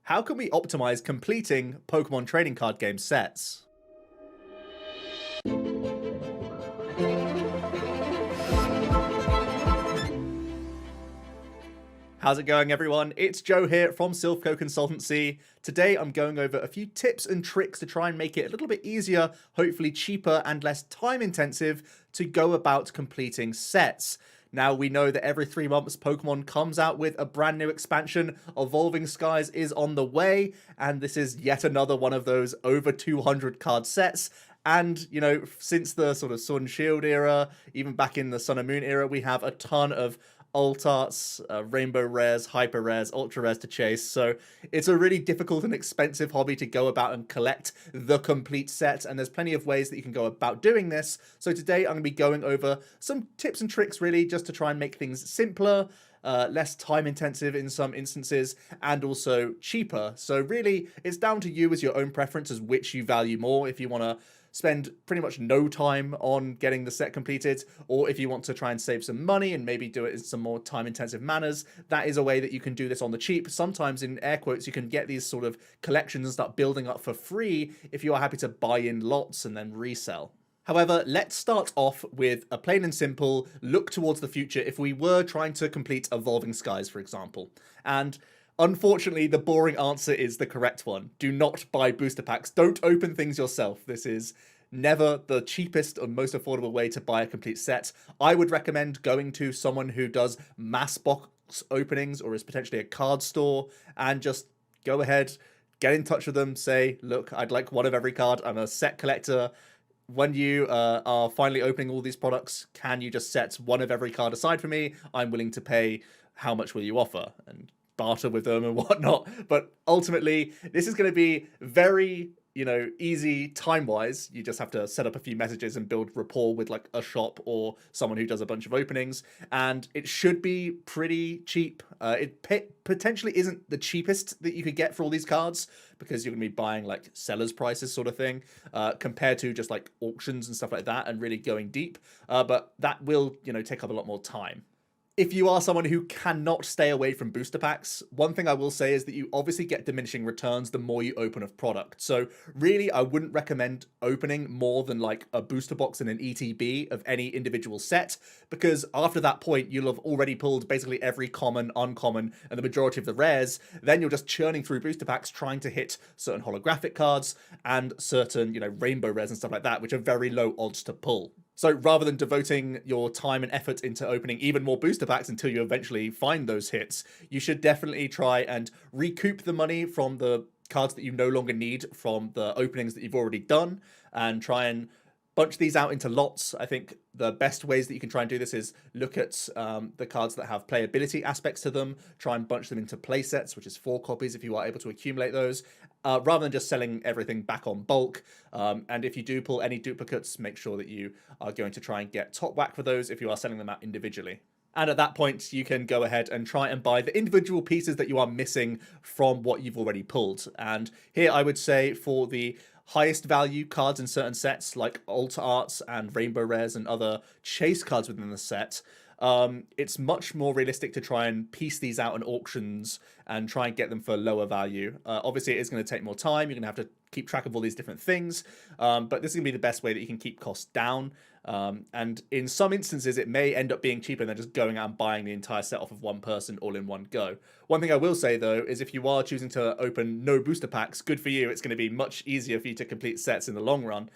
How can we optimize completing Pokemon trading card game sets? How's it going, everyone? It's Joe here from Silphco Consultancy. Today I'm going over a few tips and tricks to try and make it a little bit easier, hopefully cheaper and less time intensive to go about completing sets. Now, we know that every 3 months Pokemon comes out with a brand new expansion. Evolving Skies is on the way, and this is yet another one of those over 200 card sets. And, you know, since the sort of Sword and Shield era, even back in the Sun and Moon era, we have a ton of alt arts, rainbow rares, hyper rares, ultra rares to chase. So it's a really difficult and expensive hobby to go about and collect the complete set. And there's plenty of ways that you can go about doing this. So today I'm going to be going over some tips and tricks, really, just to try and make things simpler, less time intensive in some instances, and also cheaper. So really, it's down to you as your own preference as which you value more. If you want to spend pretty much no time on getting the set completed, or if you want to try and save some money and maybe do it in some more time intensive manners, that is a way that you can do this on the cheap. Sometimes, in air quotes, you can get these sort of collections and start building up for free if you are happy to buy in lots and then resell. However, let's start off with a plain and simple look towards the future if we were trying to complete Evolving Skies, for example. And unfortunately, the boring answer is the correct one. Do not buy booster packs. Don't open things yourself. This is never the cheapest or most affordable way to buy a complete set. I would recommend going to someone who does mass box openings or is potentially a card store and just go ahead, get in touch with them, say, look, I'd like one of every card. I'm a set collector. When you are finally opening all these products, can you just set one of every card aside for me? I'm willing to pay. How much will you offer? And barter with them and whatnot. But ultimately, this is going to be very, easy time-wise. You just have to set up a few messages and build rapport with like a shop or someone who does a bunch of openings. And it should be pretty cheap. It potentially isn't the cheapest that you could get for all these cards because you're going to be buying like seller's prices sort of thing compared to just like auctions and stuff like that and really going deep. But that will, take up a lot more time. If you are someone who cannot stay away from booster packs, one thing I will say is that you obviously get diminishing returns the more you open of product. So really, I wouldn't recommend opening more than like a booster box and an ETB of any individual set, because after that point, you'll have already pulled basically every common, uncommon, and the majority of the rares. Then you're just churning through booster packs trying to hit certain holographic cards and certain, rainbow rares and stuff like that, which are very low odds to pull. So rather than devoting your time and effort into opening even more booster packs until you eventually find those hits, you should definitely try and recoup the money from the cards that you no longer need from the openings that you've already done and try and bunch these out into lots. I think the best ways that you can try and do this is look at the cards that have playability aspects to them, try and bunch them into play sets, which is 4 copies if you are able to accumulate those, rather than just selling everything back on bulk. And if you do pull any duplicates, make sure that you are going to try and get top whack for those if you are selling them out individually. And at that point, you can go ahead and try and buy the individual pieces that you are missing from what you've already pulled. And here I would say for the highest value cards in certain sets like alt arts and rainbow rares and other chase cards within the set, it's much more realistic to try and piece these out in auctions and try and get them for lower value. Obviously, it is going to take more time. You're going to have to keep track of all these different things, but this is going to be the best way that you can keep costs down. And in some instances, it may end up being cheaper than just going out and buying the entire set off of one person all in one go. One thing I will say, though, is if you are choosing to open no booster packs, good for you. It's going to be much easier for you to complete sets in the long run.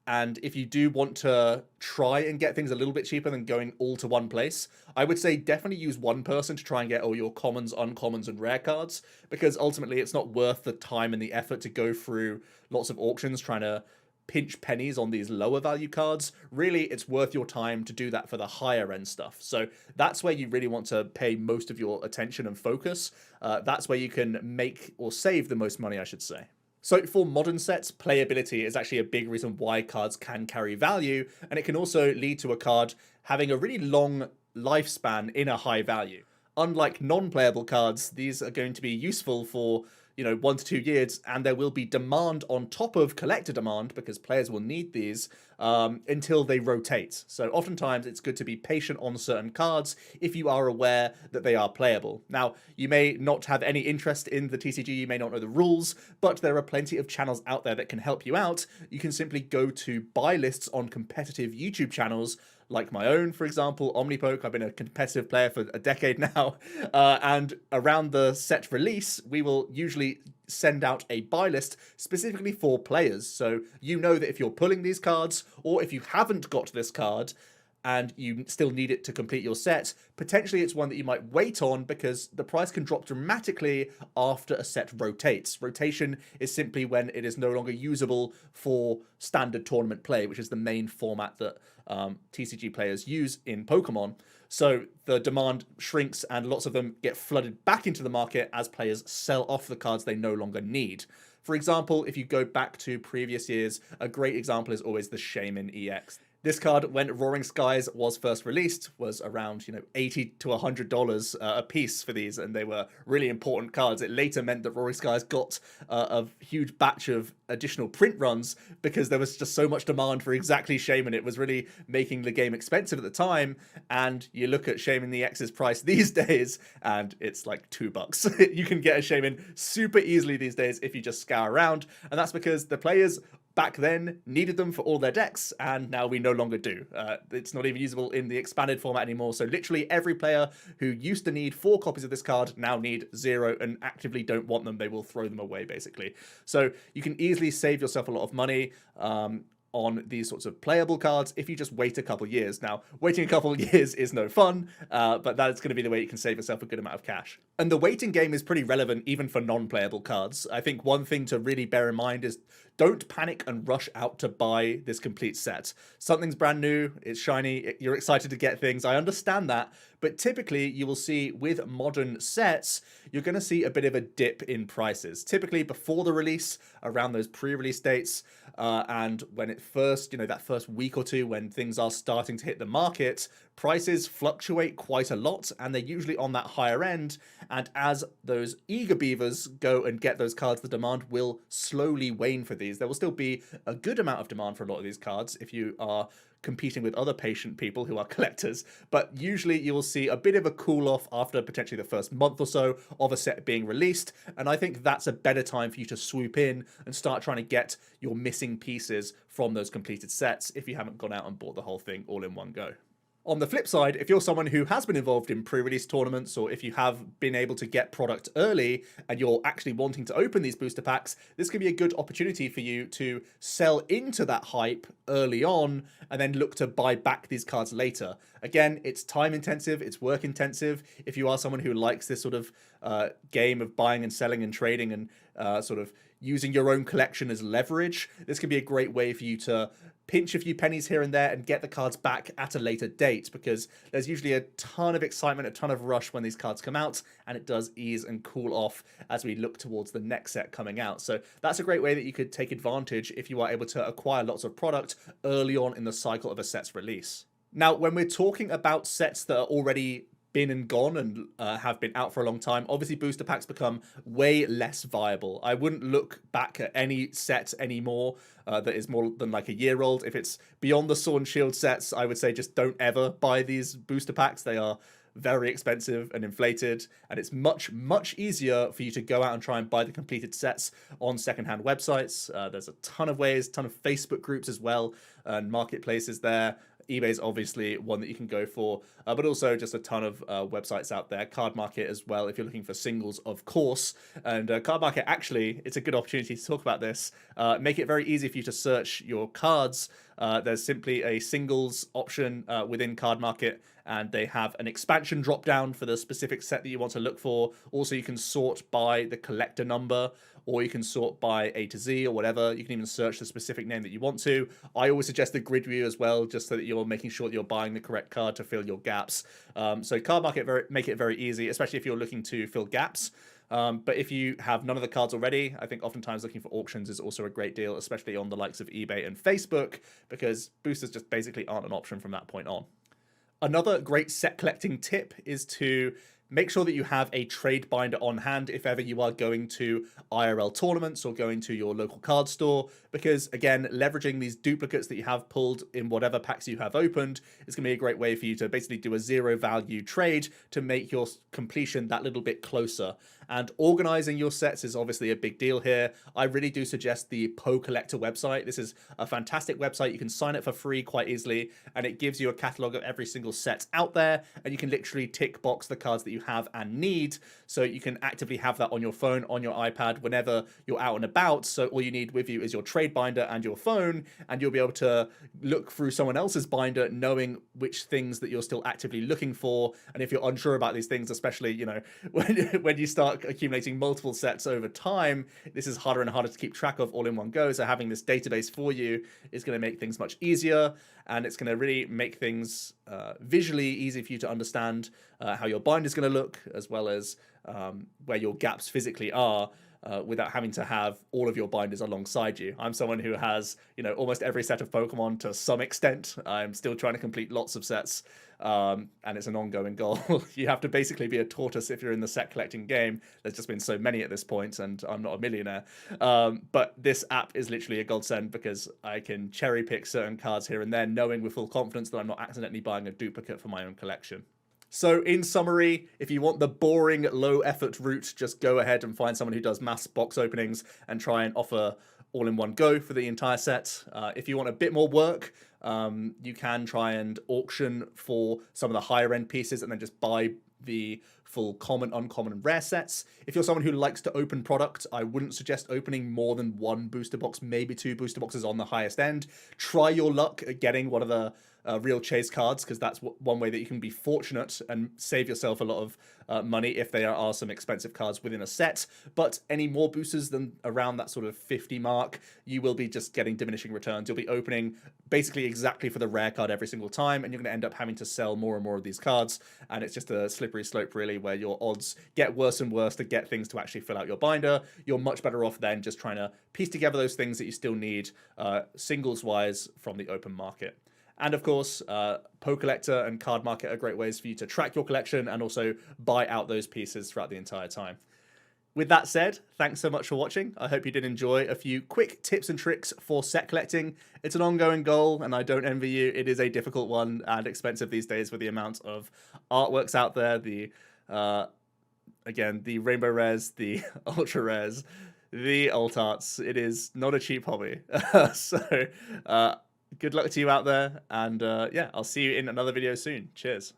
And if you do want to try and get things a little bit cheaper than going all to one place, I would say definitely use one person to try and get all your commons, uncommons, and rare cards, because ultimately it's not worth the time and the effort to go through lots of auctions trying to pinch pennies on these lower value cards. Really, it's worth your time to do that for the higher end stuff. So that's where you really want to pay most of your attention and focus. That's where you can make or save the most money, I should say. So for modern sets, playability is actually a big reason why cards can carry value, and it can also lead to a card having a really long lifespan in a high value. Unlike non-playable cards, these are going to be useful for 1 to 2 years, and there will be demand on top of collector demand because players will need these until they rotate. So oftentimes it's good to be patient on certain cards if you are aware that they are playable. Now, you may not have any interest in the TCG, you may not know the rules, but there are plenty of channels out there that can help you out. You can simply go to buy lists on competitive YouTube channels like my own, for example, Omnipoke. I've been a competitive player for a decade now, and around the set release, we will usually send out a buy list specifically for players. So you know that if you're pulling these cards, or if you haven't got this card, and you still need it to complete your set, potentially it's one that you might wait on because the price can drop dramatically after a set rotates. Rotation is simply when it is no longer usable for standard tournament play, which is the main format that TCG players use in Pokemon. So the demand shrinks and lots of them get flooded back into the market as players sell off the cards they no longer need. For example, if you go back to previous years, a great example is always the Shaman EX. This card, when Roaring Skies was first released, was around $80 to $100 a piece for these, and they were really important cards. It later meant that Roaring Skies got a huge batch of additional print runs because there was just so much demand for exactly Shaman. It was really making the game expensive at the time, and you look at Shaman EX's price these days, and it's like $2. You can get a Shaman super easily these days if you just scour around, and that's because the players back then needed them for all their decks, and now we no longer do. It's not even usable in the expanded format anymore, so literally every player who used to need 4 copies of this card now need 0 and actively don't want them. They will throw them away, basically. So you can easily save yourself a lot of money on these sorts of playable cards if you just wait a couple years. Now, waiting a couple of years is no fun, but that is going to be the way you can save yourself a good amount of cash. And the waiting game is pretty relevant even for non-playable cards. I think one thing to really bear in mind is don't panic and rush out to buy this complete set. Something's brand new, it's shiny, you're excited to get things, I understand that, but typically you will see with modern sets, you're going to see a bit of a dip in prices. Typically before the release, around those pre-release dates, and when it first, that first week or two when things are starting to hit the market, prices fluctuate quite a lot and they're usually on that higher end. And as those eager beavers go and get those cards, the demand will slowly wane for these. There will still be a good amount of demand for a lot of these cards if you are competing with other patient people who are collectors, but usually you will see a bit of a cool off after potentially the first month or so of a set being released, and I think that's a better time for you to swoop in and start trying to get your missing pieces from those completed sets if you haven't gone out and bought the whole thing all in one go. On the flip side, if you're someone who has been involved in pre-release tournaments, or if you have been able to get product early and you're actually wanting to open these booster packs, this could be a good opportunity for you to sell into that hype early on and then look to buy back these cards later. Again, it's time intensive, it's work intensive. If you are someone who likes this sort of game of buying and selling and trading and sort of using your own collection as leverage, this can be a great way for you to pinch a few pennies here and there and get the cards back at a later date, because there's usually a ton of excitement, a ton of rush when these cards come out, and it does ease and cool off as we look towards the next set coming out. So that's a great way that you could take advantage if you are able to acquire lots of product early on in the cycle of a set's release. Now, when we're talking about sets that are already been and gone and have been out for a long time, obviously booster packs become way less viable. I wouldn't look back at any set anymore that is more than like a year old. If it's beyond the Sword and Shield sets, I would say just don't ever buy these booster packs. They are very expensive and inflated, and it's much, much easier for you to go out and try and buy the completed sets on secondhand websites. There's a ton of ways, ton of Facebook groups as well, and marketplaces there. eBay's obviously one that you can go for, but also just a ton of websites out there. Cardmarket as well, if you're looking for singles, of course. And Cardmarket, actually, it's a good opportunity to talk about this. Make it very easy for you to search your cards. There's simply a singles option within Cardmarket, and they have an expansion drop down for the specific set that you want to look for. Also, you can sort by the collector number, or you can sort by A to Z or whatever. You can even search the specific name that you want to. I always suggest the grid view as well, just so that you're making sure that you're buying the correct card to fill your gaps. So Cardmarket make it very easy, especially if you're looking to fill gaps. But if you have none of the cards already, I think oftentimes looking for auctions is also a great deal, especially on the likes of eBay and Facebook, because boosters just basically aren't an option from that point on. Another great set collecting tip is to Make sure that you have a trade binder on hand if ever you are going to IRL tournaments or going to your local card store, because again, leveraging these duplicates that you have pulled in whatever packs you have opened is going to be a great way for you to basically do a zero value trade to make your completion that little bit closer. And organizing your sets is obviously a big deal here. I really do suggest the Poke Collector website. This is a fantastic website. You can sign up for free quite easily, and it gives you a catalog of every single set out there, and you can literally tick box the cards that you have and need, so you can actively have that on your phone, on your iPad, whenever you're out and about. So all you need with you is your trade binder and your phone, and you'll be able to look through someone else's binder, knowing which things that you're still actively looking for. And if you're unsure about these things, especially, you know, when you start accumulating multiple sets over time, this is harder and harder to keep track of all in one go. So having this database for you is going to make things much easier, and it's going to really make things visually easy for you to understand how your bind is going to look, as well as where your gaps physically are, without having to have all of your binders alongside you. I'm someone who has, you know, almost every set of Pokemon to some extent. I'm still trying to complete lots of sets, and it's an ongoing goal. You have to basically be a tortoise if you're in the set collecting game. There's just been so many at this point, and I'm not a millionaire. But this app is literally a godsend, because I can cherry pick certain cards here and there, knowing with full confidence that I'm not accidentally buying a duplicate for my own collection. So in summary, if you want the boring, low-effort route, just go ahead and find someone who does mass box openings and try and offer all in one go for the entire set. If you want a bit more work, you can try and auction for some of the higher end pieces and then just buy the full common, uncommon, and rare sets. If you're someone who likes to open product, I wouldn't suggest opening more than one booster box, maybe two booster boxes on the highest end. Try your luck at getting one of the real chase cards, because that's one way that you can be fortunate and save yourself a lot of money if there are some expensive cards within a set. But any more boosters than around that sort of 50 mark, you will be just getting diminishing returns. You'll be opening basically exactly for the rare card every single time, and you're going to end up having to sell more and more of these cards, and it's just a slippery slope really, where your odds get worse and worse to get things to actually fill out your binder. You're much better off then just trying to piece together those things that you still need singles wise from the open market. And of course, Poke Collector and Cardmarket are great ways for you to track your collection and also buy out those pieces throughout the entire time. With that said, thanks so much for watching. I hope you did enjoy a few quick tips and tricks for set collecting. It's an ongoing goal, and I don't envy you. It is a difficult one and expensive these days with the amount of artworks out there. The again, the rainbow rares, the ultra rares, the alt arts. It is not a cheap hobby. So good luck to you out there, and yeah, I'll see you in another video soon. Cheers.